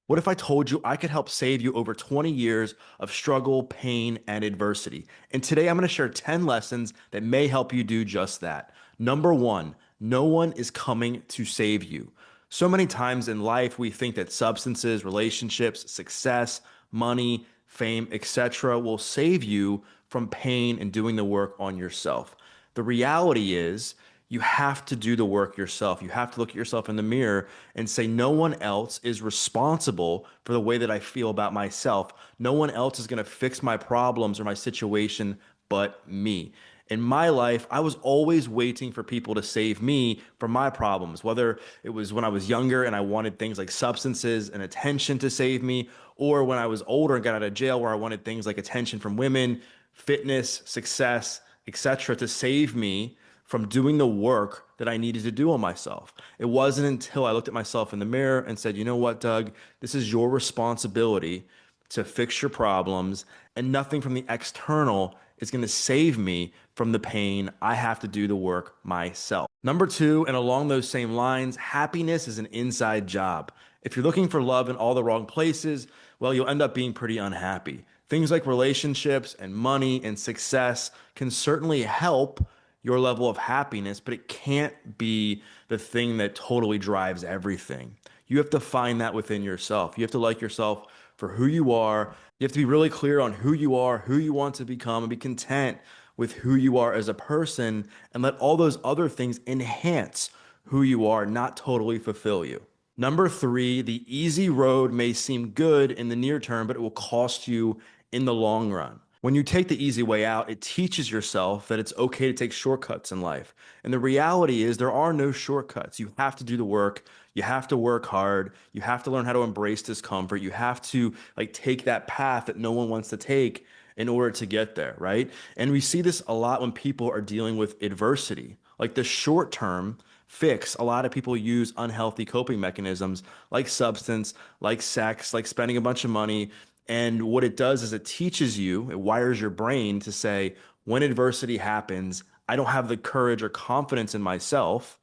What if I told you I could help save you over 20 years of struggle, pain, and adversity? And today I'm going to share 10 lessons that may help you do just that. Number one, no one is coming to save you. So many times in life, we think that substances, relationships, success, money, fame, etc., will save you from pain and doing the work on yourself. The reality is, you have to do the work yourself. You have to look at yourself in the mirror and say, no one else is responsible for the way that I feel about myself. No one else is going to fix my problems or my situation but me. In my life, I was always waiting for people to save me from my problems, whether it was when I was younger and I wanted things like substances and attention to save me, or when I was older and got out of jail where I wanted things like attention from women, fitness, success, etc., to save me from doing the work that I needed to do on myself. It wasn't until I looked at myself in the mirror and said, you know what, Doug, this is your responsibility to fix your problems, and nothing from the external is going to save me from the pain. I have to do the work myself. Number two, and along those same lines, happiness is an inside job. If you're looking for love in all the wrong places, well, you'll end up being pretty unhappy. Things like relationships and money and success can certainly help your level of happiness, but it can't be the thing that totally drives everything. You have to find that within yourself. You have to like yourself for who you are. You have to be really clear on who you are, who you want to become, and be content with who you are as a person, and let all those other things enhance who you are, not totally fulfill you. Number three, the easy road may seem good in the near term, but it will cost you in the long run. When you take the easy way out, it teaches yourself that it's okay to take shortcuts in life. And the reality is there are no shortcuts. You have to do the work. You have to work hard. You have to learn how to embrace discomfort. You have to like take that path that no one wants to take in order to get there, right? And we see this a lot when people are dealing with adversity. Like the short term fix, a lot of people use unhealthy coping mechanisms like substance, like sex, like spending a bunch of money. And what it does is it teaches you, it wires your brain to say, when adversity happens, I don't have the courage or confidence in myself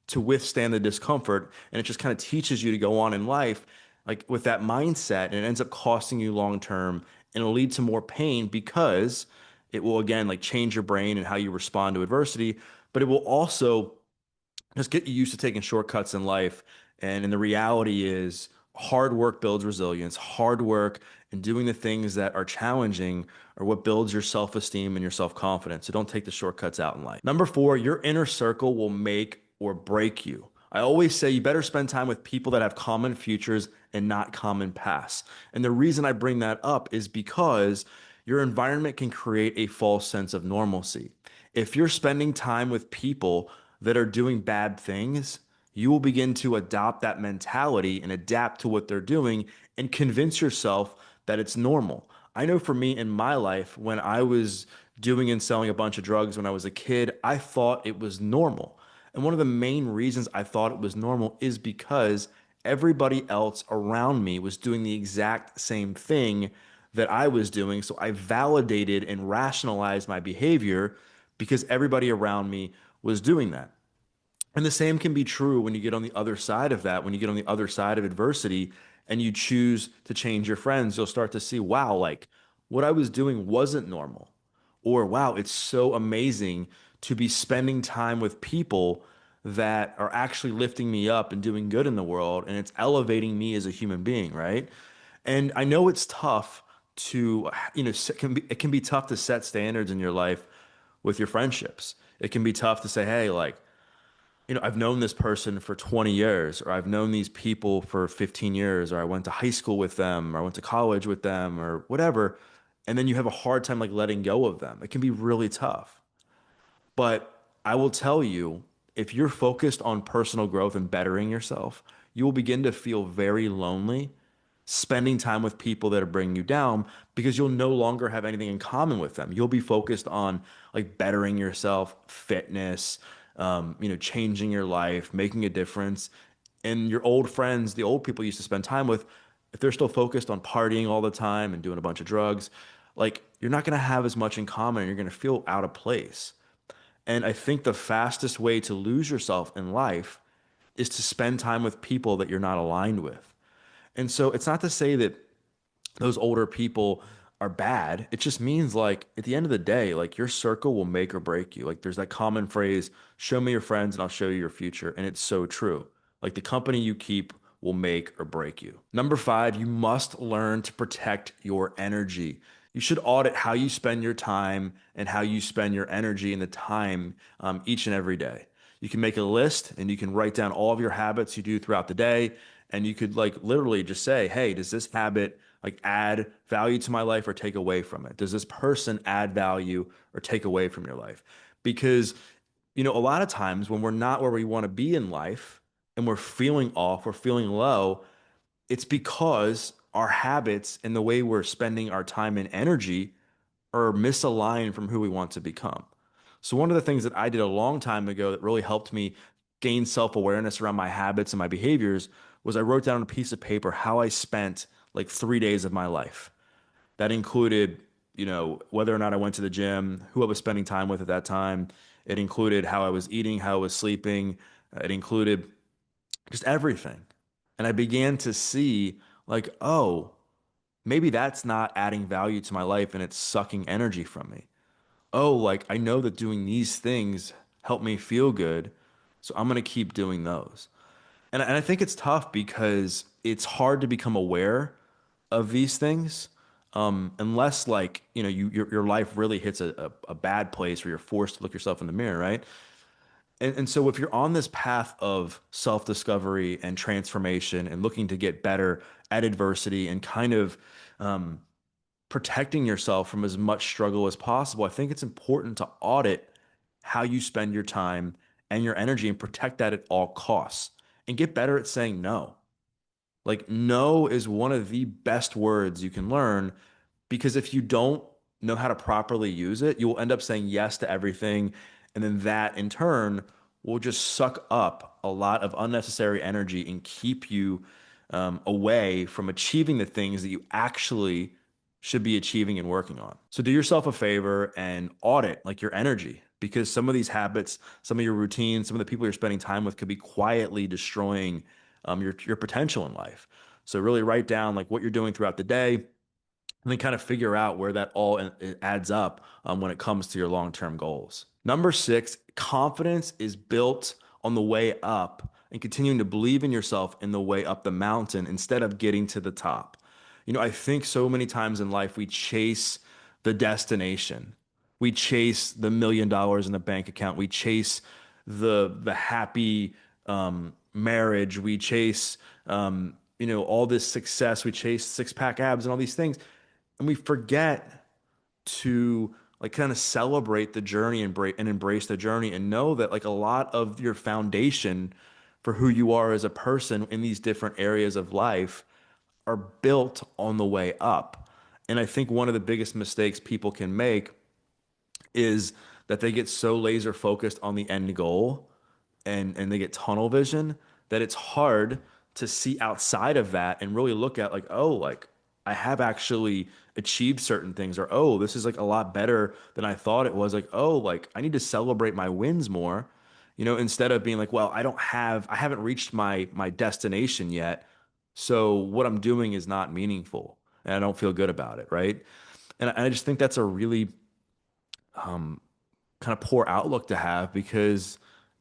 to withstand the discomfort. And it just kind of teaches you to go on in life like with that mindset. And it ends up costing you long term and it'll lead to more pain because it will again like change your brain and how you respond to adversity. But it will also just get you used to taking shortcuts in life. And the reality is hard work builds resilience. Hard work and doing the things that are challenging are what builds your self-esteem and your self-confidence. So don't take the shortcuts out in life. Number four, your inner circle will make or break you. I always say you better spend time with people that have common futures and not common pasts. And the reason I bring that up is because your environment can create a false sense of normalcy. If you're spending time with people that are doing bad things, you will begin to adopt that mentality and adapt to what they're doing and convince yourself that it's normal. I know for me in my life, when I was doing and selling a bunch of drugs when I was a kid, I thought it was normal. And one of the main reasons I thought it was normal is because everybody else around me was doing the exact same thing that I was doing. So I validated and rationalized my behavior because everybody around me was doing that. And the same can be true when you get on the other side of that, when you get on the other side of adversity and you choose to change your friends, you'll start to see, wow, like what I was doing wasn't normal. Or wow, it's so amazing to be spending time with people that are actually lifting me up and doing good in the world, and it's elevating me as a human being, right? And I know it's tough to, it can be tough to set standards in your life with your friendships. It can be tough to say, hey, like, I've known this person for 20 years, or I've known these people for 15 years, or I went to high school with them, or I went to college with them, or whatever. And then you have a hard time like letting go of them. It can be really tough. But I will tell you, if you're focused on personal growth and bettering yourself, you will begin to feel very lonely spending time with people that are bringing you down because you'll no longer have anything in common with them. You'll be focused on like bettering yourself, fitness, changing your life, making a difference. And your old friends, the old people you used to spend time with, if they're still focused on partying all the time and doing a bunch of drugs, like you're not going to have as much in common and you're going to feel out of place. And I think the fastest way to lose yourself in life is to spend time with people that you're not aligned with. And so it's not to say that those older people are bad. It just means like at the end of the day, like your circle will make or break you. Like there's that common phrase, show me your friends and I'll show you your future. And it's so true. Like the company you keep will make or break you. Number five, you must learn to protect your energy. You should audit how you spend your time and how you spend your energy and the time each and every day. You can make a list and you can write down all of your habits you do throughout the day. And you could like literally just say, hey, does this habit like add value to my life or take away from it? Does this person add value or take away from your life? Because, a lot of times when we're not where we want to be in life and we're feeling off, we're feeling low, it's because our habits and the way we're spending our time and energy are misaligned from who we want to become. So, one of the things that I did a long time ago that really helped me gain self-awareness around my habits and my behaviors was I wrote down on a piece of paper how I spent like 3 days of my life. That included, whether or not I went to the gym, who I was spending time with at that time. It included how I was eating, how I was sleeping. It included just everything. And I began to see, like, oh, maybe that's not adding value to my life and it's sucking energy from me. Oh, like I know that doing these things help me feel good. So I'm going to keep doing those. And I think it's tough because it's hard to become aware of these things unless like, your life really hits a bad place where you're forced to look yourself in the mirror, right? And so if you're on this path of self-discovery and transformation and looking to get better at adversity and kind of protecting yourself from as much struggle as possible, I think it's important to audit how you spend your time and your energy and protect that at all costs and get better at saying no. Like, no is one of the best words you can learn because if you don't know how to properly use it, you will end up saying yes to everything. And then that in turn will just suck up a lot of unnecessary energy and keep you away from achieving the things that you actually should be achieving and working on. So do yourself a favor and audit like your energy because some of these habits, some of your routines, some of the people you're spending time with could be quietly destroying your potential in life. So really write down like what you're doing throughout the day and then kind of figure out where that all adds up when it comes to your long-term goals. Number six, confidence is built on the way up and continuing to believe in yourself in the way up the mountain instead of getting to the top. I think so many times in life we chase the destination. We chase the $1 million in the bank account. We chase the happy marriage. We chase all this success. We chase six-pack abs and all these things, and we forget to like kind of celebrate the journey and embrace the journey and know that like a lot of your foundation for who you are as a person in these different areas of life are built on the way up. And I think one of the biggest mistakes people can make is that they get so laser focused on the end goal and they get tunnel vision that it's hard to see outside of that and really look at like, oh, like I have actually achieved certain things, or oh, this is like a lot better than I thought it was. Like, oh, like I need to celebrate my wins more, instead of being like, well, I haven't reached my destination yet. So what I'm doing is not meaningful and I don't feel good about it, right? And I just think that's a really kind of poor outlook to have because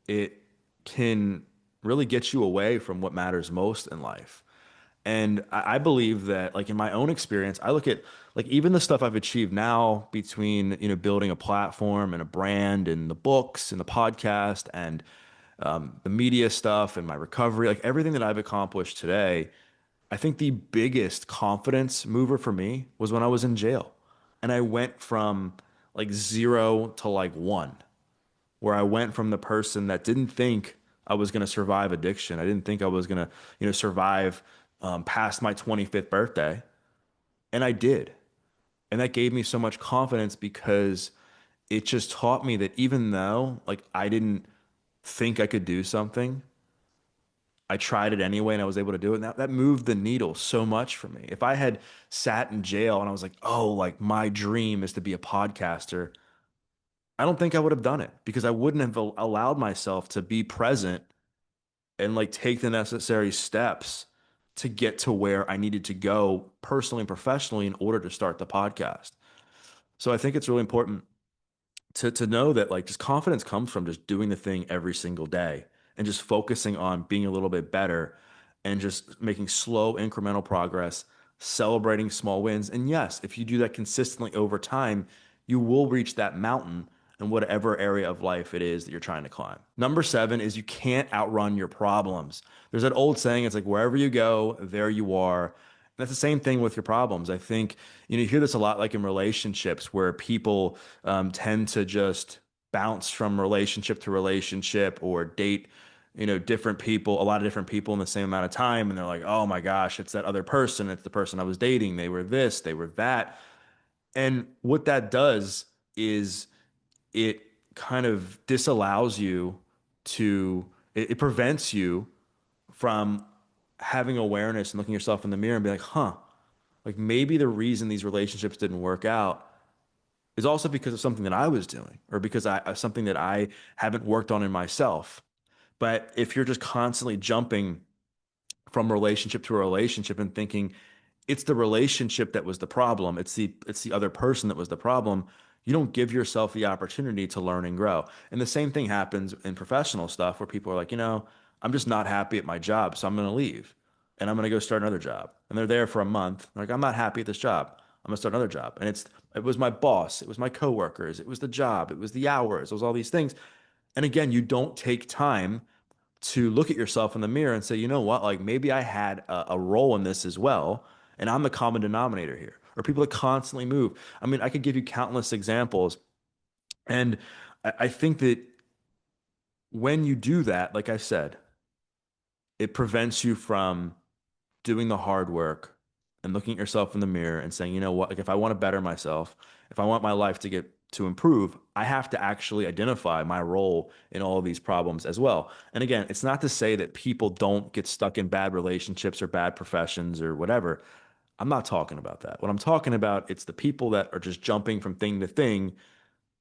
it can really get you away from what matters most in life. And I believe that, like in my own experience, I look at like even the stuff I've achieved now between, building a platform and a brand and the books and the podcast and the media stuff and my recovery, like everything that I've accomplished today. I think the biggest confidence mover for me was when I was in jail. And I went from like zero to like one, where I went from the person that didn't think I was going to survive addiction. I didn't think I was going to, survive past my 25th birthday. And I did. And that gave me so much confidence because it just taught me that even though like I didn't think I could do something, I tried it anyway and I was able to do it. And that moved the needle so much for me. If I had sat in jail and I was like, oh, like my dream is to be a podcaster, I don't think I would have done it because I wouldn't have allowed myself to be present and like take the necessary steps to get to where I needed to go personally and professionally in order to start the podcast. So I think it's really important to know that like just confidence comes from just doing the thing every single day and just focusing on being a little bit better and just making slow incremental progress, celebrating small wins. And yes, if you do that consistently over time, you will reach that mountain in whatever area of life it is that you're trying to climb. Number 7 is you can't outrun your problems. There's that old saying, it's like wherever you go, there you are. And that's the same thing with your problems. I think, you hear this a lot like in relationships where people tend to just bounce from relationship to relationship or date, different people, a lot of different people in the same amount of time. And they're like, oh my gosh, it's that other person. It's the person I was dating. They were this, they were that. And what that does is it kind of disallows you it prevents you from having awareness and looking yourself in the mirror and be like, huh, like maybe the reason these relationships didn't work out is also because of something that I was doing or because something that I haven't worked on in myself. But if you're just constantly jumping from relationship to a relationship and thinking it's the relationship that was the problem, it's the other person that was the problem, you don't give yourself the opportunity to learn and grow. And the same thing happens in professional stuff where people are like, I'm just not happy at my job, so I'm going to leave and I'm going to go start another job. And they're there for a month. They're like, I'm not happy at this job. I'm going to start another job. And it was my boss, it was my coworkers, it was the job, it was the hours, it was all these things. And again, you don't take time to look at yourself in the mirror and say, you know what, like maybe I had a role in this as well, and I'm the common denominator here. Or people that constantly move. I mean, I could give you countless examples, and I think that when you do that, like I said, it prevents you from doing the hard work and looking at yourself in the mirror and saying, you know what, like if I want to better myself, if I want my life to improve, I have to actually identify my role in all of these problems as well. And again, it's not to say that people don't get stuck in bad relationships or bad professions or whatever. I'm not talking about that. What I'm talking about, it's the people that are just jumping from thing to thing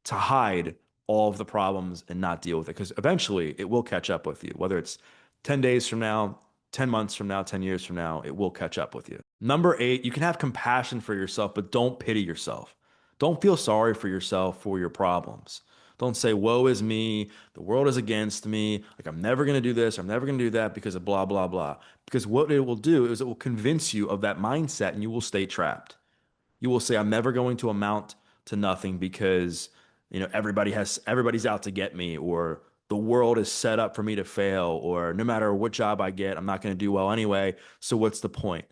to hide all of the problems and not deal with it. Because eventually it will catch up with you, whether it's 10 days from now, 10 months from now, 10 years from now, it will catch up with you. Number 8, you can have compassion for yourself, but don't pity yourself. Don't feel sorry for yourself for your problems. Don't say, woe is me, the world is against me, like I'm never going to do this, I'm never going to do that because of blah, blah, blah. Because what it will do is it will convince you of that mindset and you will stay trapped. You will say, I'm never going to amount to nothing because, everybody's out to get me, or the world is set up for me to fail, or no matter what job I get, I'm not going to do well anyway. So what's the point?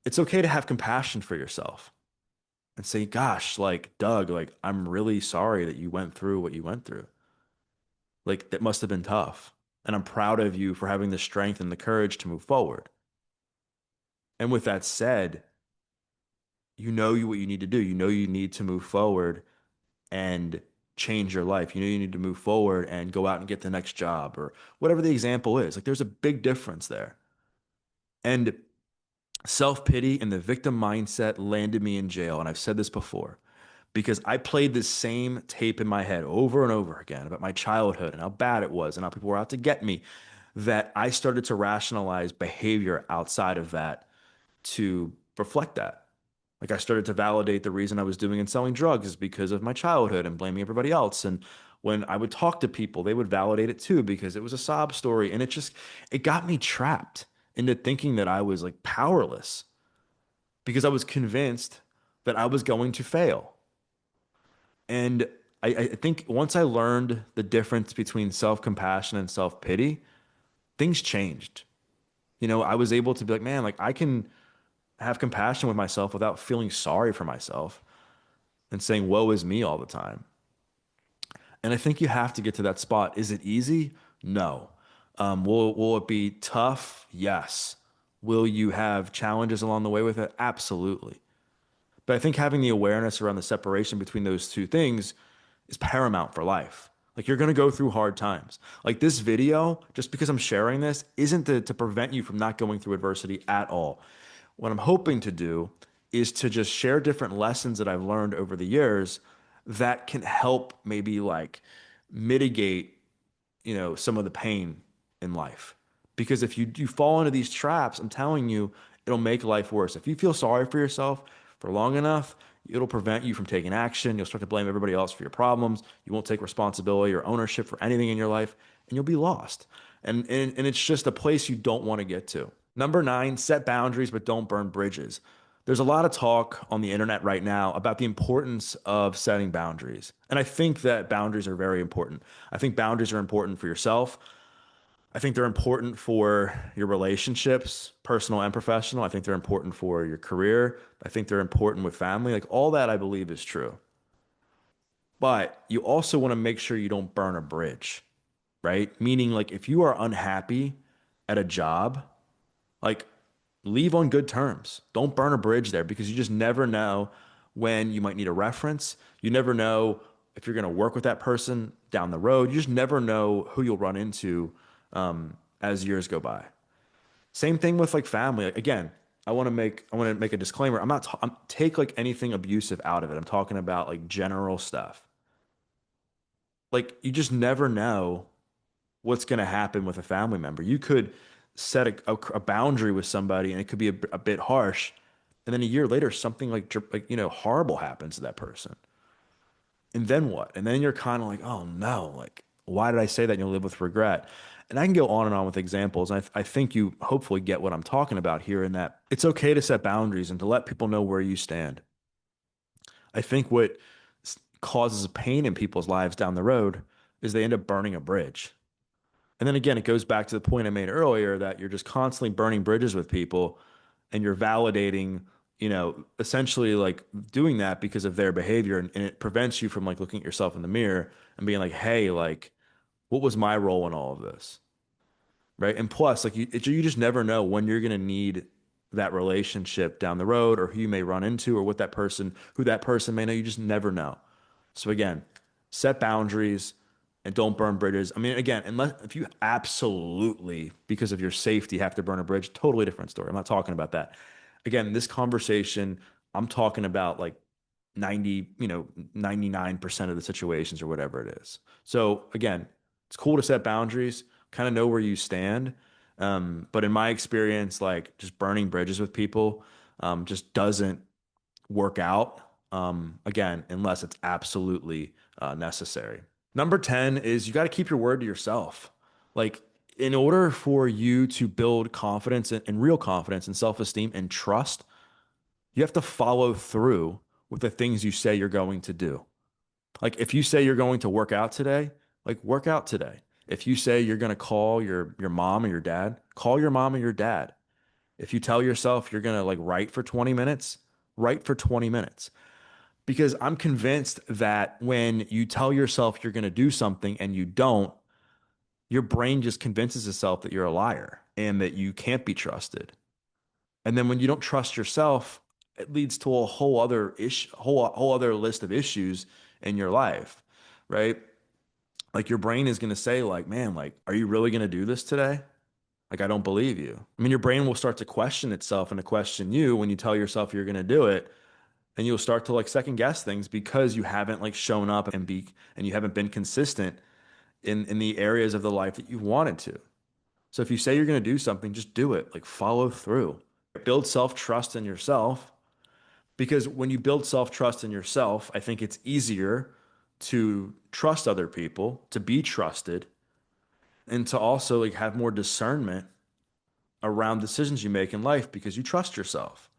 It's okay to have compassion for yourself and say, gosh, like Doug, like I'm really sorry that you went through what you went through. Like that must have been tough. And I'm proud of you for having the strength and the courage to move forward. And with that said, what you need to do. You know you need to move forward and change your life. You know you need to move forward and go out and get the next job or whatever the example is. Like there's a big difference there. And self-pity and the victim mindset landed me in jail. And I've said this before because I played this same tape in my head over and over again about my childhood and how bad it was and how people were out to get me, that I started to rationalize behavior outside of that to reflect that. Like I started to validate the reason I was doing and selling drugs is because of my childhood and blaming everybody else. And when I would talk to people, they would validate it too because it was a sob story. And it got me trapped into thinking that I was like powerless because I was convinced that I was going to fail. And I think once I learned the difference between self-compassion and self-pity, things changed. I was able to be like, man, like I can have compassion with myself without feeling sorry for myself and saying, woe is me all the time. And I think you have to get to that spot. Is it easy? No. Will it be tough? Yes. Will you have challenges along the way with it? Absolutely. But I think having the awareness around the separation between those two things is paramount for life. Like you're going to go through hard times. Like this video, just because I'm sharing this, isn't to prevent you from not going through adversity at all. What I'm hoping to do is to just share different lessons that I've learned over the years that can help maybe like mitigate, some of the pain in life. Because if you fall into these traps, I'm telling you, it'll make life worse. If you feel sorry for yourself for long enough, it'll prevent you from taking action. You'll start to blame everybody else for your problems. You won't take responsibility or ownership for anything in your life, and you'll be lost. And it's just a place you don't want to get to. Number nine, set boundaries, but don't burn bridges. There's a lot of talk on the internet right now about the importance of setting boundaries. And I think that boundaries are very important. I think boundaries are important for yourself. I think they're important for your relationships, personal and professional. I think they're important for your career. I think they're important with family. Like all that I believe is true. But you also want to make sure you don't burn a bridge, right? Meaning like if you are unhappy at a job, like leave on good terms. Don't burn a bridge there because you just never know when you might need a reference. You never know if you're going to work with that person down the road. You just never know who you'll run into as years go by. Same thing with like family. Like, again, I want to make a disclaimer. I'm take like anything abusive out of it. I'm talking about like general stuff. Like you just never know what's going to happen with a family member. You could set a boundary with somebody and it could be a bit harsh. And then a year later, something horrible happens to that person. And then what? And then you're kind of like, oh no, like, why did I say that? And you'll live with regret. And I can go on and on with examples. I think you hopefully get what I'm talking about here in that it's okay to set boundaries and to let people know where you stand. I think what causes pain in people's lives down the road is they end up burning a bridge. And then again, it goes back to the point I made earlier that you're just constantly burning bridges with people and you're validating, essentially like doing that because of their behavior. And it prevents you from like looking at yourself in the mirror and being like, hey, like, what was my role in all of this? Right. And plus, like, you just never know when you're going to need that relationship down the road or who you may run into or who that person may know. You just never know. So again, set boundaries and don't burn bridges. I mean, again, unless if you absolutely, because of your safety, have to burn a bridge, totally different story. I'm not talking about that. Again, this conversation, I'm talking about like 99% of the situations or whatever it is. So again, it's cool to set boundaries, kind of know where you stand. But in my experience, like just burning bridges with people, just doesn't work out. Again, unless it's absolutely necessary. Number 10 is you got to keep your word to yourself. Like, in order for you to build confidence and real confidence and self-esteem and trust, you have to follow through with the things you say you're going to do. Like, if you say you're going to work out today, like work out today. If you say you're going to call your mom or your dad, call your mom or your dad. If you tell yourself you're going to like write for 20 minutes, write for 20 minutes. Because I'm convinced that when you tell yourself you're going to do something and you don't, your brain just convinces itself that you're a liar and that you can't be trusted. And then when you don't trust yourself, it leads to a whole other whole other list of issues in your life, right? Like your brain is going to say like, "Man, like are you really going to do this today?" Like I don't believe you. I mean, your brain will start to question itself and to question you when you tell yourself you're going to do it, and you'll start to like second guess things because you haven't like shown up and you haven't been consistent in the areas of the life that you wanted to. So if you say you're going to do something, just do it. Like follow through. Build self-trust in yourself because when you build self-trust in yourself, I think it's easier to trust other people, to be trusted, and to also like have more discernment around decisions you make in life because you trust yourself.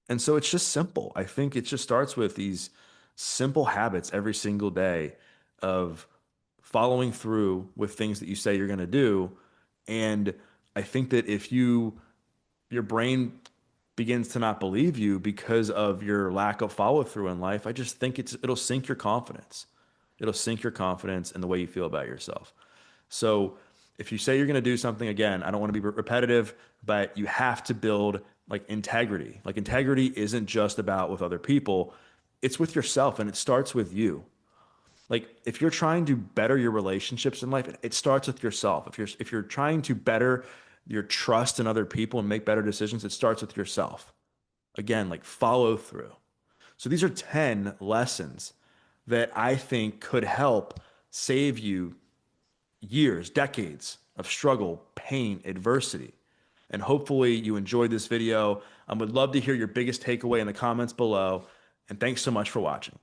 And so it's just simple. I think it just starts with these simple habits every single day of following through with things that you say you're going to do. And I think that if your brain begins to not believe you because of your lack of follow through in life, I just think it'll sink your confidence. It'll sink your confidence in the way you feel about yourself. So if you say you're going to do something again, I don't want to be repetitive, but you have to build like integrity. Like integrity isn't just about with other people, it's with yourself and it starts with you. Like if you're trying to better your relationships in life, it starts with yourself. If you're trying to better your trust in other people and make better decisions, it starts with yourself. Again, like follow through. So these are 10 lessons that I think could help save you years, decades of struggle, pain, adversity. And hopefully you enjoyed this video. I would love to hear your biggest takeaway in the comments below. And thanks so much for watching.